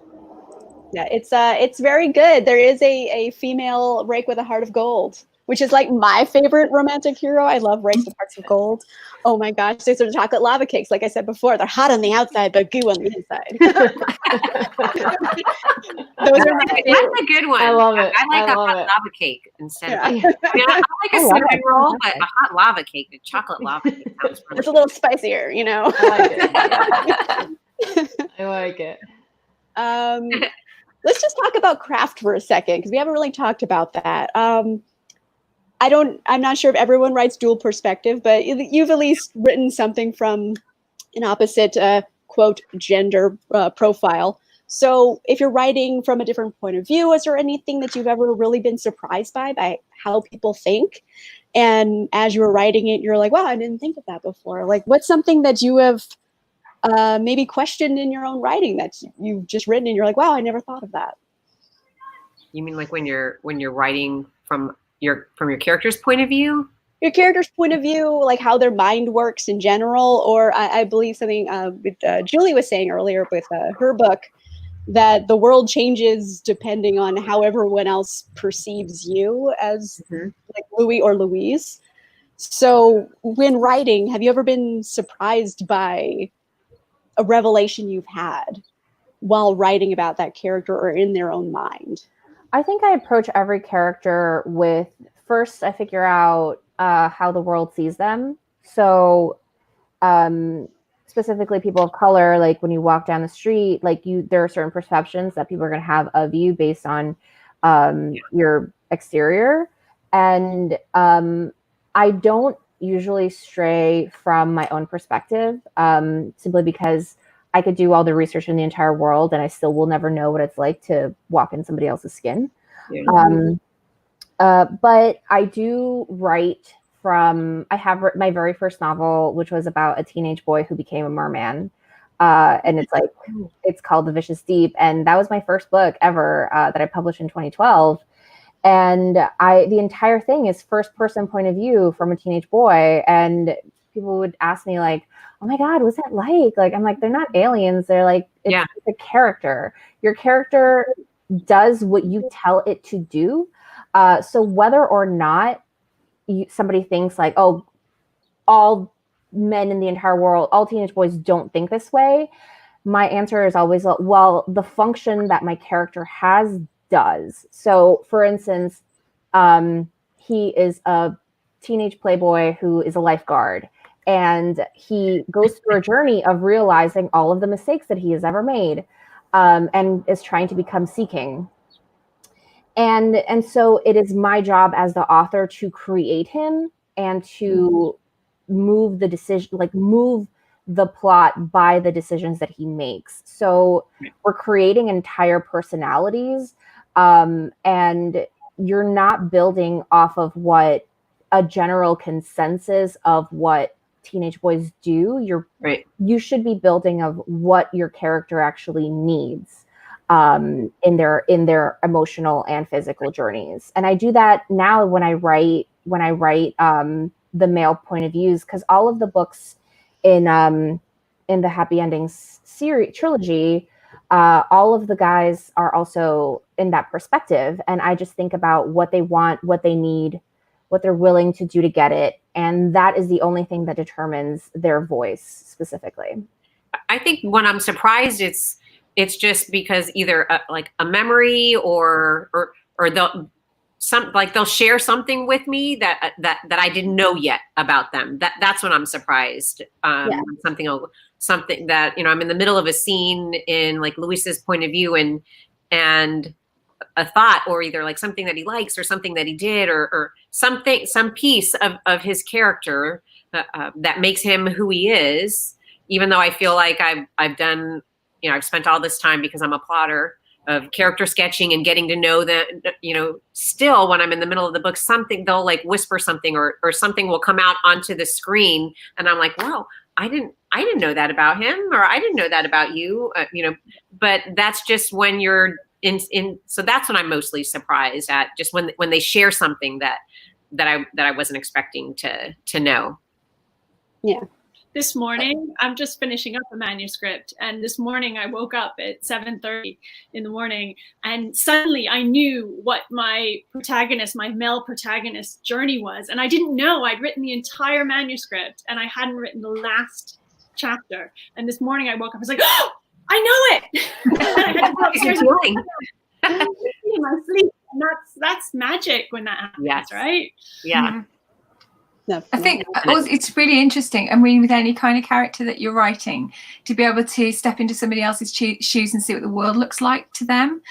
Yeah, it's very good. There is a female rake with a heart of gold, which is like my favorite romantic hero. I love rakes with hearts of gold. Oh my gosh, these are chocolate lava cakes. Like I said before, they're hot on the outside, but goo on the inside. That's a good one. I love it. I like a hot lava cake instead of. I mean, I like a cinnamon roll, but a hot lava cake, a chocolate lava cake sounds really. It's a little spicier, you know. I like it. Let's just talk about craft for a second, because we haven't really talked about that. I'm not sure if everyone writes dual perspective, but you've at least written something from an opposite, quote, gender profile. So if you're writing from a different point of view, is there anything that you've ever really been surprised by how people think? And as you were writing it, you're like, wow, I didn't think of that before. Like, what's something that you have maybe questioned in your own writing that you've just written and you're like, wow, I never thought of that? You mean like when you're writing from your character's point of view? Your character's point of view, like how their mind works in general, or I believe something Julie was saying earlier with her book, that the world changes depending on how everyone else perceives you as like Louis or Louise. So when writing, have you ever been surprised by a revelation you've had while writing about that character or in their own mind? I think I approach every character with, first I figure out how the world sees them. So specifically people of color, like when you walk down the street, like there are certain perceptions that people are going to have of you based on your exterior. And I don't usually stray from my own perspective, simply because I could do all the research in the entire world and I still will never know what it's like to walk in somebody else's skin. But I do write from, I have my very first novel, which was about a teenage boy who became a merman. And it's called The Vicious Deep. And that was my first book ever that I published in 2012. And the entire thing is first person point of view from a teenage boy. And people would ask me like, oh my God, what's that like? Like, I'm like, they're not aliens. They're like, it's a character. Your character does what you tell it to do. So whether or not somebody thinks like, oh, all men in the entire world, all teenage boys don't think this way, my answer is always, well, the function that my character has does. So for instance, he is a teenage playboy who is a lifeguard, and he goes through a journey of realizing all of the mistakes that he has ever made, and is trying to become Sea King. And so it is my job as the author to create him and to move the decision, like move the plot by the decisions that he makes. So we're creating entire personalities, and you're not building off of what a general consensus of what teenage boys do. You should be building of what your character actually needs in their emotional and physical journeys. And I do that now when I write the male point of views, because all of the books in the Happy Endings series trilogy, all of the guys are also in that perspective. And I just think about what they want, what they need, what they're willing to do to get it. And that is the only thing that determines their voice specifically. I think when I'm surprised, it's just because either like a memory or they'll share something with me that I didn't know yet about them. That's when I'm surprised. Something that, I'm in the middle of a scene in like Luis's point of view and a thought, or either like something that he likes or something that he did or some piece of his character that makes him who he is, even though I feel like I've done, I've spent all this time, because I'm a plotter, of character sketching and getting to know that, still when I'm in the middle of the book, something, they'll like whisper something or something will come out onto the screen. And I'm like, wow, I didn't know that about him, or I didn't know that about you, but that's just when you're in. So that's when I'm mostly surprised at, just when they share something that I wasn't expecting to know. Yeah. This morning, I'm just finishing up a manuscript, and this morning I woke up at 7:30 in the morning, and suddenly I knew what my male protagonist's journey was, and I didn't know I'd written the entire manuscript, and I hadn't written the last chapter. And this morning I woke up, I was like, oh, I know it! In my sleep, and that's magic when that happens, right? Yeah. Mm-hmm. I think it's really interesting, and with any kind of character that you're writing, to be able to step into somebody else's shoes and see what the world looks like to them.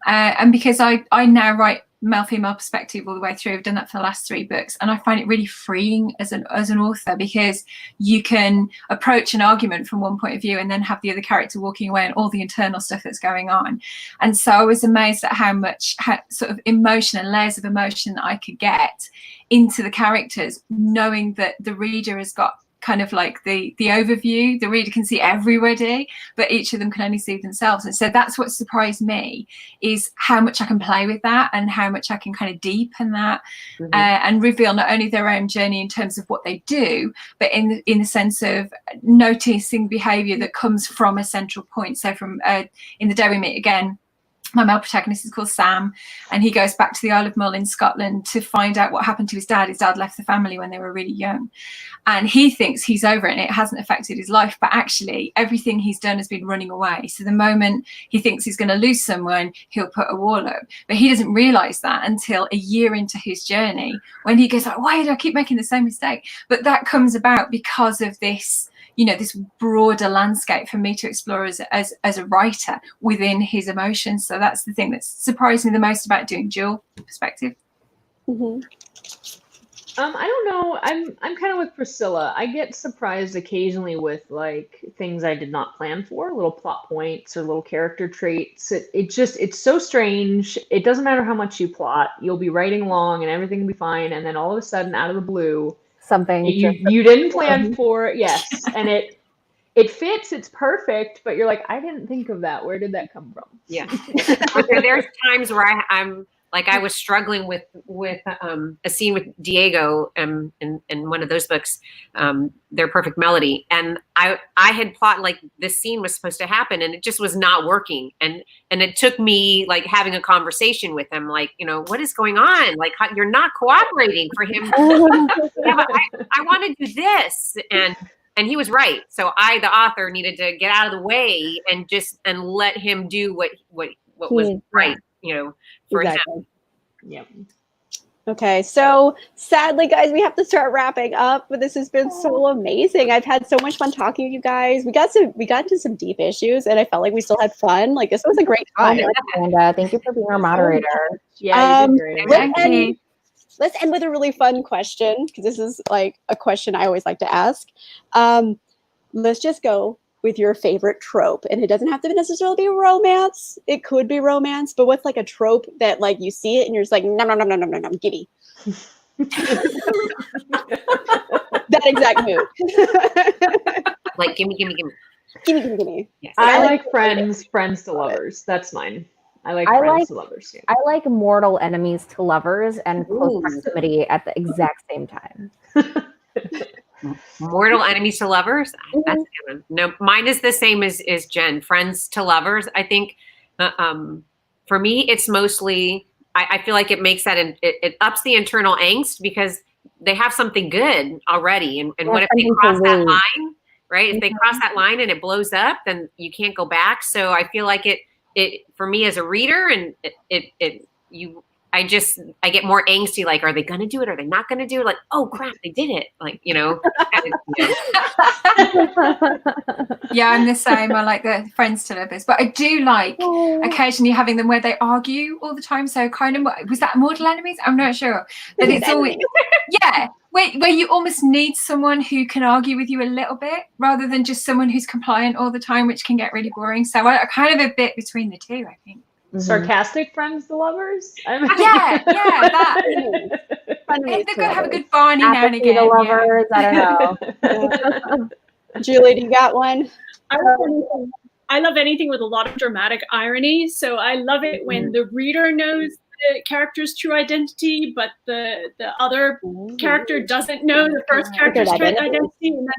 And because I now write male-female perspective all the way through, I've done that for the last 3 books, and I find it really freeing as an author, because you can approach an argument from one point of view and then have the other character walking away and all the internal stuff that's going on. And so I was amazed at how much sort of emotion and layers of emotion that I could get into the characters, knowing that the reader has got kind of like the overview. The reader can see everybody, but each of them can only see themselves. And so that's what surprised me, is how much I can play with that and how much I can kind of deepen that, and reveal not only their own journey in terms of what they do, but in the sense of noticing behavior that comes from a central point. So from in The Day We Meet Again, my male protagonist is called Sam, and he goes back to the Isle of Mull in Scotland to find out what happened to his dad. His dad left the family when they were really young, and he thinks he's over it and it hasn't affected his life, but actually everything he's done has been running away. So the moment he thinks he's going to lose someone, he'll put a wall up, but he doesn't realize that until a year into his journey, when he goes like, why do I keep making the same mistake? But that comes about because of this, you know, this broader landscape for me to explore as a writer within his emotions. So that's the thing that surprised me the most about doing dual perspective. I don't know. I'm kind of with Priscilla. I get surprised occasionally with like things I did not plan for, little plot points or little character traits. It's so strange. It doesn't matter how much you plot. You'll be writing along and everything will be fine, and then all of a sudden, out of the blue, something you didn't plan for. Yes, and it fits. It's perfect, but you're like, I didn't think of that. Where did that come from? Yeah. There's times where I'm like, I was struggling with a scene with Diego in one of those books, Their Perfect Melody. And I had plotted like this scene was supposed to happen and it just was not working. And it took me like having a conversation with him, like, you know, what is going on? Like, you're not cooperating for him. Yeah, but I want to do this. And he was right. So I, the author, needed to get out of the way and let him do what was right, you know, for him. Yep. Okay, so sadly, guys, we have to start wrapping up, but this has been so amazing. I've had so much fun talking to you guys. We got into some deep issues, and I felt like we still had fun. Like, this was a great time. And thank you for being our moderator. Yeah, you did great. Let's end with a really fun question, because this is like a question I always like to ask. Let's just go with your favorite trope, and it doesn't have to necessarily be romance. It could be romance, but what's like a trope that like you see it and you're just like, no, gimme. That exact mood. Like, gimme. Gimme. Yes. I like friends to lovers. That's mine. I like friends to lovers. Yeah. I like mortal enemies to lovers and close proximity at the exact same time. Mortal enemies to lovers. That's a good one. No, mine is the same as Jen. Friends to lovers. I think for me, it's mostly. I feel like it makes that it ups the internal angst because they have something good already, and what if they cross that line? Right? If they cross that line and it blows up, then you can't go back. So I feel like it for me as a reader, and I get more angsty. Like, are they going to do it? Are they not going to do it? Like, oh crap, they did it. Like, you know. Yeah, I'm the same. I like the friends to lovers, but I do like occasionally having them where they argue all the time. So kind of, was that mortal enemies? I'm not sure, but it's always where you almost need someone who can argue with you a little bit rather than just someone who's compliant all the time, which can get really boring. So I kind of a bit between the two, I think. Sarcastic friends to lovers? Yeah, that. They've got to have a good Barney now and again. Lovers, I don't know. Julie, do you got one? I love anything with a lot of dramatic irony. So I love it when the reader knows the character's true identity, but the other character doesn't know the first character's true identity, and then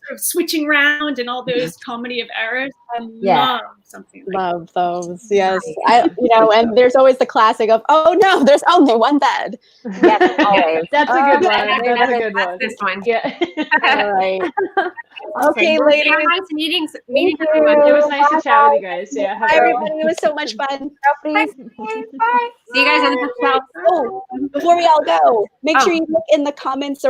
sort of switching around and all those comedy of errors. I love something like love those. Yes. And there's always the classic of, oh no, there's only one bed. Yes, always. That's a good one. That's a good one. This one. Yeah. All right. Okay, ladies. Nice meeting. It was nice to chat with you guys. Yeah. Bye, everybody. It was so much fun. Bye. See you guys on the next show. Oh, before we all go, make sure you look in the comments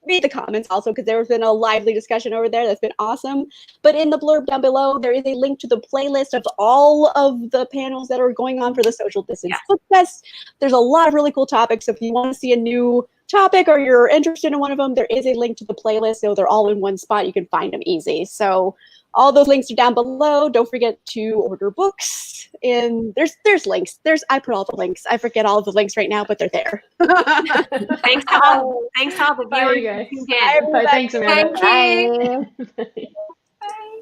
read the comments also, because there's been a lively discussion over there that's been awesome. But in the blurb down below, there is a link to the playlist of all of the panels that are going on for the Social Distance Book Fest. There's a lot of really cool topics. So if you want to see a new topic or you're interested in one of them, there is a link to the playlist. So they're all in one spot. You can find them easy. So all those links are down below. Don't forget to order books. And there's links. I put all the links. I forget all of the links right now, but they're there. Thanks to all the Bye, viewers you guys. who tuned in. Bye, thanks, Amanda. Thank you. Bye. Bye.